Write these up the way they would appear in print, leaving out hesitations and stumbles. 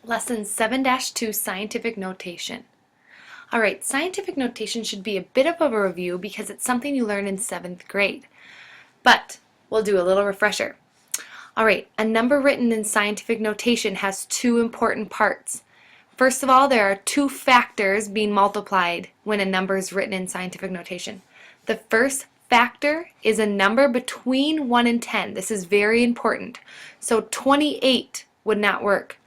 Lesson 7-2 Scientific Notation. Alright, scientific notation should be a bit of a review because it's something you learned in 7th grade. But we'll do a little refresher. Alright, a number written in scientific notation has two important parts. First of all, there are two factors being multiplied when a number is written in scientific notation. The first factor is a number between 1 and 10. This is very important. So 28 would not work.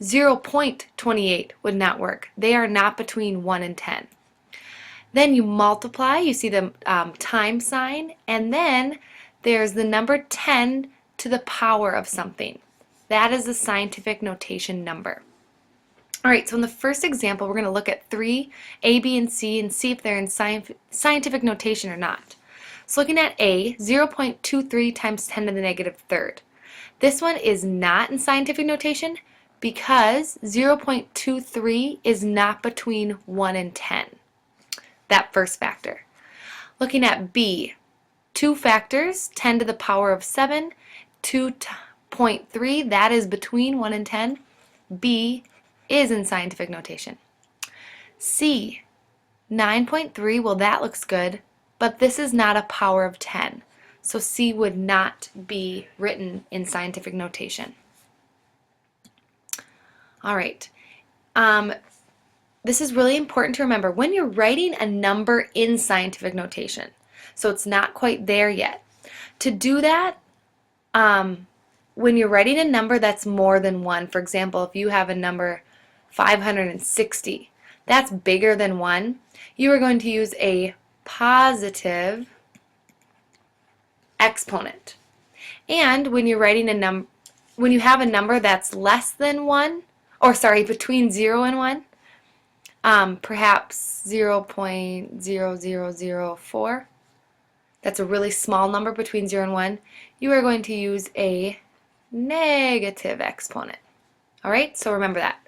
0.28 would not work. They are not between 1 and 10. Then you multiply, you see the time sign, and then there's the number 10 to the power of something. That is the scientific notation number. Alright, so in the first example, we're going to look at 3, A, B, and C, and see if they're in scientific notation or not. So looking at A, 0.23 times 10 to the negative third. This one is not in scientific notation because 0.23 is not between 1 and 10. That first factor. Looking at B, two factors, 10 to the power of 7, 2.3, that is between 1 and 10. B is in scientific notation. C, 9.3, well that looks good, but this is not a power of 10. So C would not be written in scientific notation. Alright, this is really important to remember when you're writing a number in scientific notation. So it's not quite there yet. To do that, when you're writing a number that's more than 1, for example, if you have a number 560, that's bigger than 1, you are going to use a positive exponent. And when you're writing a number, when you have a number that's less than 1, or sorry, between 0 and 1, perhaps 0.0004, that's a really small number between 0 and 1, you are going to use a negative exponent. Alright, so remember that.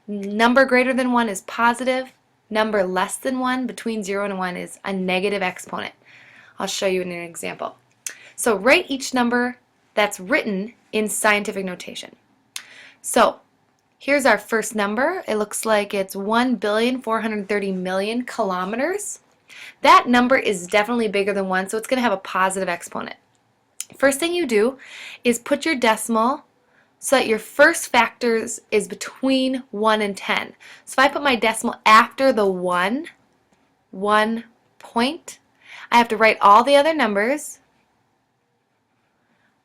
Number greater than 1 is positive, number less than 1 between 0 and 1 is a negative exponent. I'll show you in an example. So write each number that's written in scientific notation. So here's our first number. It looks like it's 1,430,000,000 kilometers. That number is definitely bigger than 1, so it's going to have a positive exponent. First thing you do is put your decimal so that your first factor is between 1 and 10. So if I put my decimal after the 1 point, I have to write all the other numbers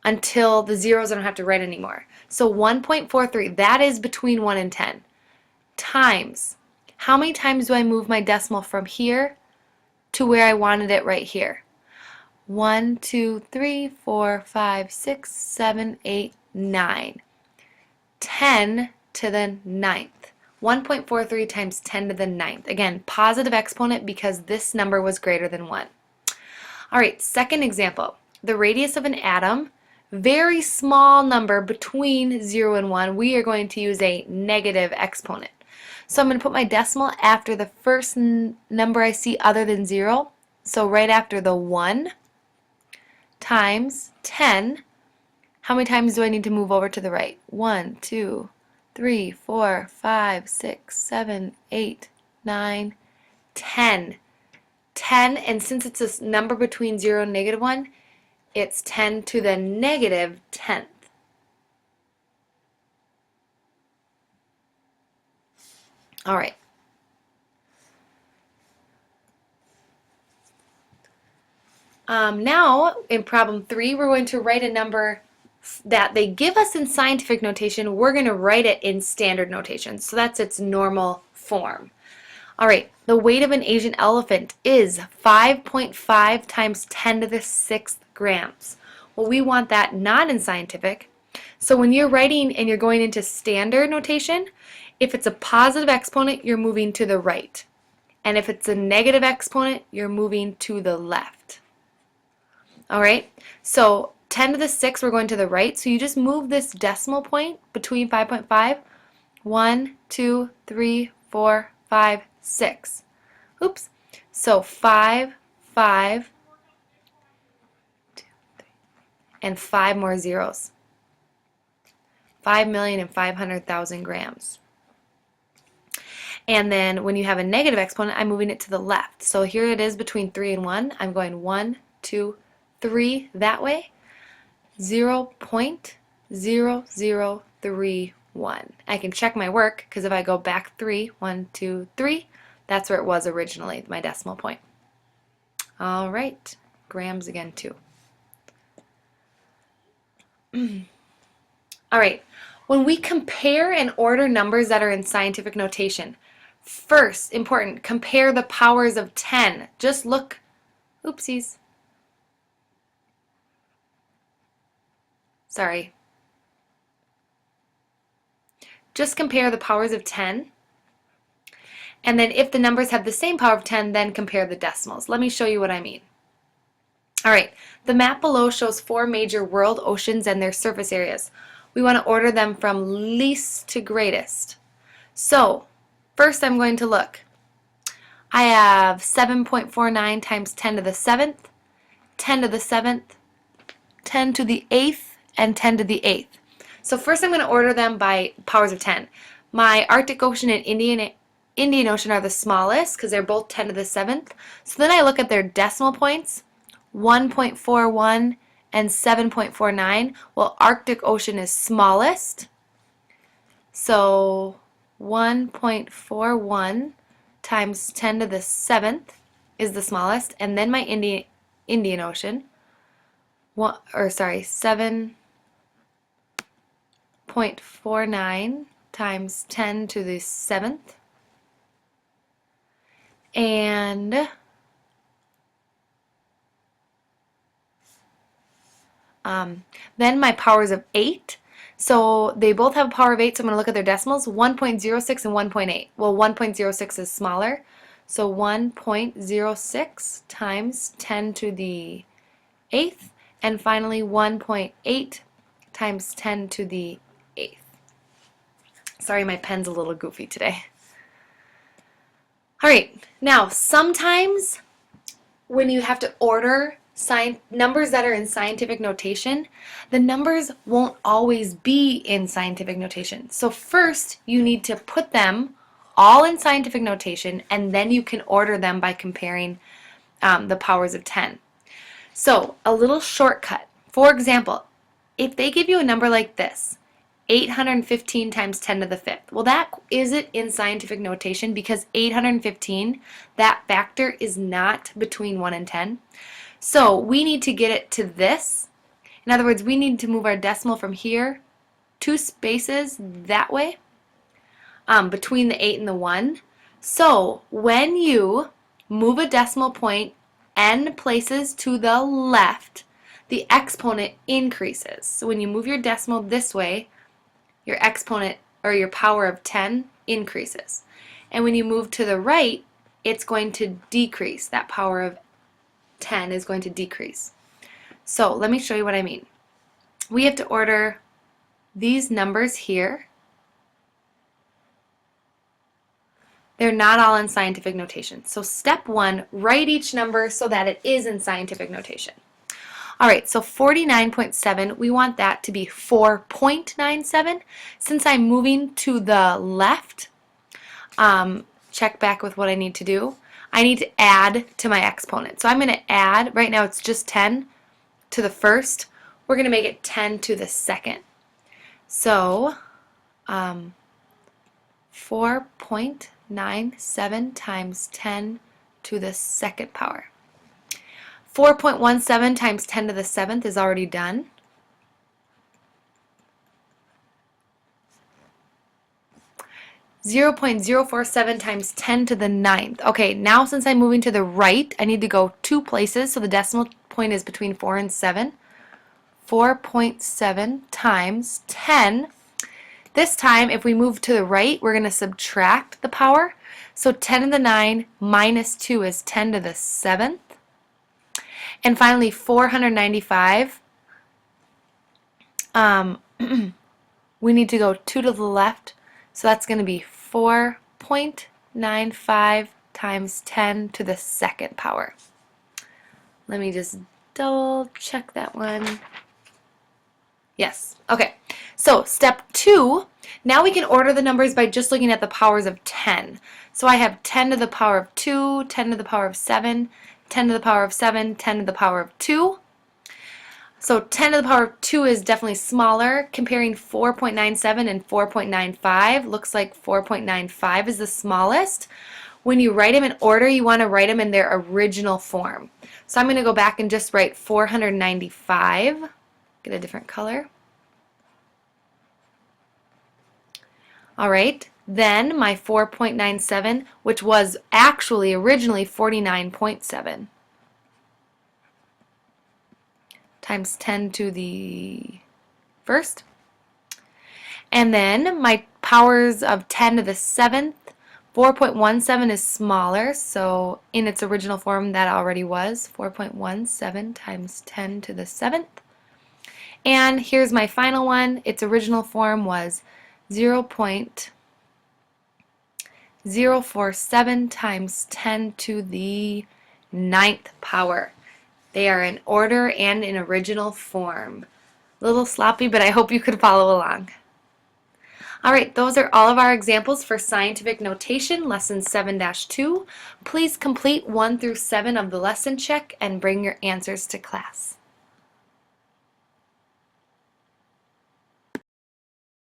until the zeros I don't have to write anymore. So 1.43, that is between 1 and 10. Times, how many times do I move my decimal from here to where I wanted it right here? 1, 2, 3, 4, 5, 6, 7, 8, 9. 10 to the 9th. 1.43 times 10 to the 9th. Again, positive exponent because this number was greater than 1. Alright, second example. The radius of an atom, very small number between 0 and 1, we are going to use a negative exponent. So I'm going to put my decimal after the first number I see other than 0. So right after the 1 times 10. How many times do I need to move over to the right? 1, 2, 3, 4, 5, 6, 7, 8, 9, 10. 10, and since it's a number between 0 and negative 1, it's 10 to the negative 10th. Alright. Now, in problem 3, we're going to write a number that they give us in scientific notation. We're going to write it in standard notation. So that's its normal form. Alright, the weight of an Asian elephant is 5.5 times 10 to the 6th grams. Well, we want that not in scientific. So when you're writing and you're going into standard notation, if it's a positive exponent, you're moving to the right. And if it's a negative exponent, you're moving to the left. Alright, so 10 to the 6th, we're going to the right, so you just move this decimal point between 5.5. 1, 2, 3, 4, 5, 6. Oops. So 5, 5, 2, 3, and 5 more zeros. 5,500,000 grams. And then when you have a negative exponent, I'm moving it to the left. So here it is between 3 and 1. I'm going 1, 2, 3 that way. 0.0031. I can check my work because if I go back 3, 1, 2, 3, that's where it was originally, my decimal point. All right, grams again too. All right, when we compare and order numbers that are in scientific notation, first, important, compare the powers of 10. Just look, oopsies. Sorry. Just compare the powers of 10. And then if the numbers have the same power of 10, then compare the decimals. Let me show you what I mean. All right, the map below shows 4 major world oceans and their surface areas. We want to order them from least to greatest. So, first I'm going to look. I have 7.49 times 10 to the 7th, 10 to the 7th, 10 to the 8th, and 10 to the 8th. So first I'm going to order them by powers of 10. My Arctic Ocean and Indian Ocean are the smallest because they're both 10 to the 7th. So then I look at their decimal points, 1.41 and 7.49. Well, Arctic Ocean is smallest. So 1.41 times 10 to the 7th is the smallest. And then my Indian Ocean, 7.49 times 10 to the 7th. And then my powers of 8. So they both have a power of 8, so I'm going to look at their decimals, 1.06 and 1.8. Well, 1.06 is smaller, so 1.06 times 10 to the 8th, and finally 1.8 times 10 to the 8th. Sorry, my pen's a little goofy today. All right, now sometimes when you have to order numbers that are in scientific notation, the numbers won't always be in scientific notation. So first you need to put them all in scientific notation, and then you can order them by comparing the powers of 10. So a little shortcut. For example, if they give you a number like this, 815 times 10 to the 5th. Well, that isn't in scientific notation because 815, that factor is not between 1 and 10. So we need to get it to this. In other words, we need to move our decimal from here 2 spaces that way between the 8 and the 1. So when you move a decimal point n places to the left, the exponent increases. So when you move your decimal this way, your exponent or your power of 10 increases. And when you move to the right, it's going to decrease. That power of 10 is going to decrease. So let me show you what I mean. We have to order these numbers here. They're not all in scientific notation. So step 1, write each number so that it is in scientific notation. All right, so 49.7, we want that to be 4.97. Since I'm moving to the left, check back with what I need to do. I need to add to my exponent. So I'm going to add, right now it's just 10 to the first. We're going to make it 10 to the second. So 4.97 times 10 to the second power. 4.17 times 10 to the 7th is already done. Zero 0.047 times 10 to the 9th. Okay, now since I'm moving to the right, I need to go 2 places, so the decimal point is between 4 and 7. 4.7 times 10. This time, if we move to the right, we're going to subtract the power. So 10 to the 9 minus 2 is 10 to the 7th. And finally, 495, we need to go 2 to the left, so that's going to be 4.95 times 10 to the second power. Let me just double check that one. Yes, okay. So step 2, Now we can order the numbers by just looking at the powers of 10. So I have 10 to the power of 2, 10 to the power of 7, 10 to the power of 7, 10 to the power of 2. So 10 to the power of 2 is definitely smaller. Comparing 4.97 and 4.95, looks like 4.95 is the smallest. When you write them in order, you want to write them in their original form. So I'm going to go back and just write 495. Get a different color. Alright, then my 4.97, which was actually originally 49.7. Times 10 to the first. And then my powers of 10 to the 7th, 4.17 is smaller, so in its original form that already was 4.17 times 10 to the 7th. And here's my final one. Its original form was 0.047 times 10 to the 9th power. They are in order and in original form. A little sloppy, but I hope you could follow along. Alright, those are all of our examples for scientific notation, lesson 7-2. Please complete 1 through 7 of the lesson check and bring your answers to class.